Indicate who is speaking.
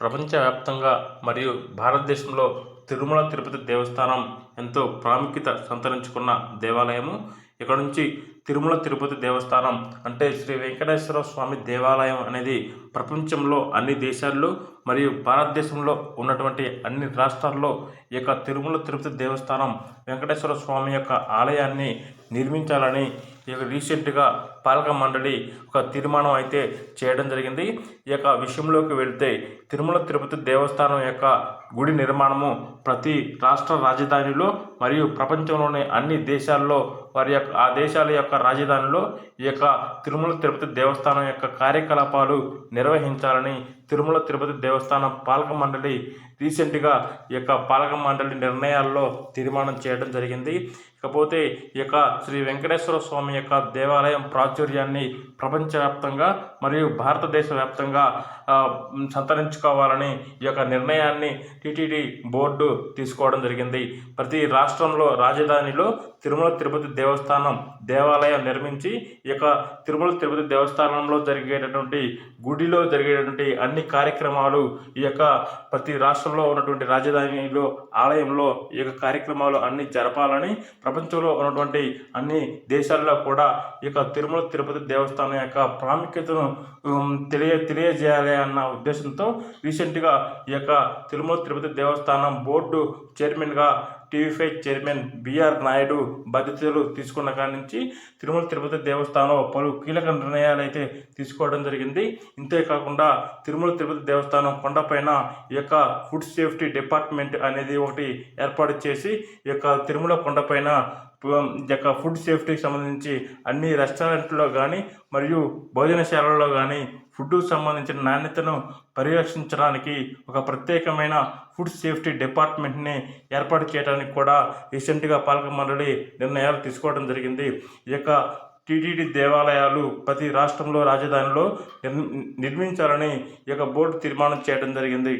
Speaker 1: ప్రపంచవ్యాప్తంగా మరియు భారతదేశంలో తిరుమల తిరుపతి దేవస్థానం ఎంతో ప్రాముఖ్యత సంతరించుకున్న దేవాలయము. ఇక్కడ నుంచి తిరుమల తిరుపతి దేవస్థానం అంటే శ్రీ వెంకటేశ్వర స్వామి దేవాలయం అనేది ప్రపంచంలో అన్ని దేశాల్లో మరియు భారతదేశంలో ఉన్నటువంటి అన్ని రాష్ట్రాల్లో ఈ యొక్క తిరుమల తిరుపతి దేవస్థానం వెంకటేశ్వర స్వామి యొక్క ఆలయాన్ని నిర్మించాలని రీసెంట్గా పాలక మండలి ఒక తీర్మానం అయితే చేయడం జరిగింది. ఈ యొక్క విషయంలోకి వెళ్తే తిరుమల తిరుపతి దేవస్థానం యొక్క గుడి నిర్మాణము ప్రతి రాష్ట్ర రాజధానిలో మరియు ప్రపంచంలోని అన్ని దేశాల్లో వారి యొక్క ఆ దేశాల యొక్క రాజధానిలో ఈ యొక్క తిరుమల తిరుపతి దేవస్థానం యొక్క కార్యకలాపాలు నిర్వహించాలని తిరుమల తిరుపతి దేవస్థానం పాలక మండలి రీసెంట్గా ఈ యొక్క పాలక మండలి నిర్ణయాల్లో తీర్మానం చేయడం జరిగింది. ఇకపోతే ఈ యొక్క శ్రీ వెంకటేశ్వర స్వామి యొక్క దేవాలయం ప్రాచుర్యాన్ని ప్రపంచవ్యాప్తంగా మరియు భారతదేశ వ్యాప్తంగా సంతరించుకోవాలని ఈ యొక్క నిర్ణయాన్ని టీటీడీ బోర్డు తీసుకోవడం జరిగింది. ప్రతి రాష్ట్రంలో రాజధానిలో తిరుమల తిరుపతి దేవస్థానం దేవాలయం నిర్మించి ఈ యొక్క తిరుమల తిరుపతి దేవస్థానంలో జరిగేటటువంటి గుడిలో జరిగేటటువంటి అన్ని కార్యక్రమాలు ఈ యొక్క ప్రతి రాష్ట్రంలో ఉన్నటువంటి రాజధానిలో ఆలయంలో ఈ యొక్క కార్యక్రమాలు అన్ని జరపాలని ప్రపంచంలో ఉన్నటువంటి అన్ని దేశాల్లో కూడా ఈ యొక్క తిరుమల తిరుపతి దేవస్థానం యొక్క ప్రాముఖ్యతను తెలియజేయాలి అన్న ఉద్దేశంతో రీసెంట్గా ఈ యొక్క తిరుమల తిరుపతి దేవస్థానం బోర్డు చైర్మన్గా టీవీ5 చైర్మన్ బిఆర్ నాయుడు బాధ్యతలు తీసుకున్న కాడి నుంచి తిరుమల తిరుపతి దేవస్థానం పలు కీలక నిర్ణయాలు అయితే తీసుకోవడం జరిగింది. ఇంతేకాకుండా తిరుమల తిరుపతి దేవస్థానం కొండపైన ఈ యొక్క ఫుడ్ సేఫ్టీ డిపార్ట్మెంట్ అనేది ఒకటి ఏర్పాటు చేసి ఈ యొక్క తిరుమల కొండపైన యొక్క ఫుడ్ సేఫ్టీకి సంబంధించి అన్ని రెస్టారెంట్లో కానీ మరియు భోజనశాలల్లో కానీ ఫుడ్కు సంబంధించిన నాణ్యతను పరిరక్షించడానికి ఒక ప్రత్యేకమైన ఫుడ్ సేఫ్టీ డిపార్ట్మెంట్ని ఏర్పాటు చేయడానికి కూడా రీసెంట్గా పాలక మండలి నిర్ణయాలు తీసుకోవడం జరిగింది. ఈ యొక్క టీటీడీ దేవాలయాలు ప్రతి రాష్ట్రంలో రాజధానిలో నిర్మించాలని ఈ యొక్క బోర్డు తీర్మానం చేయడం జరిగింది.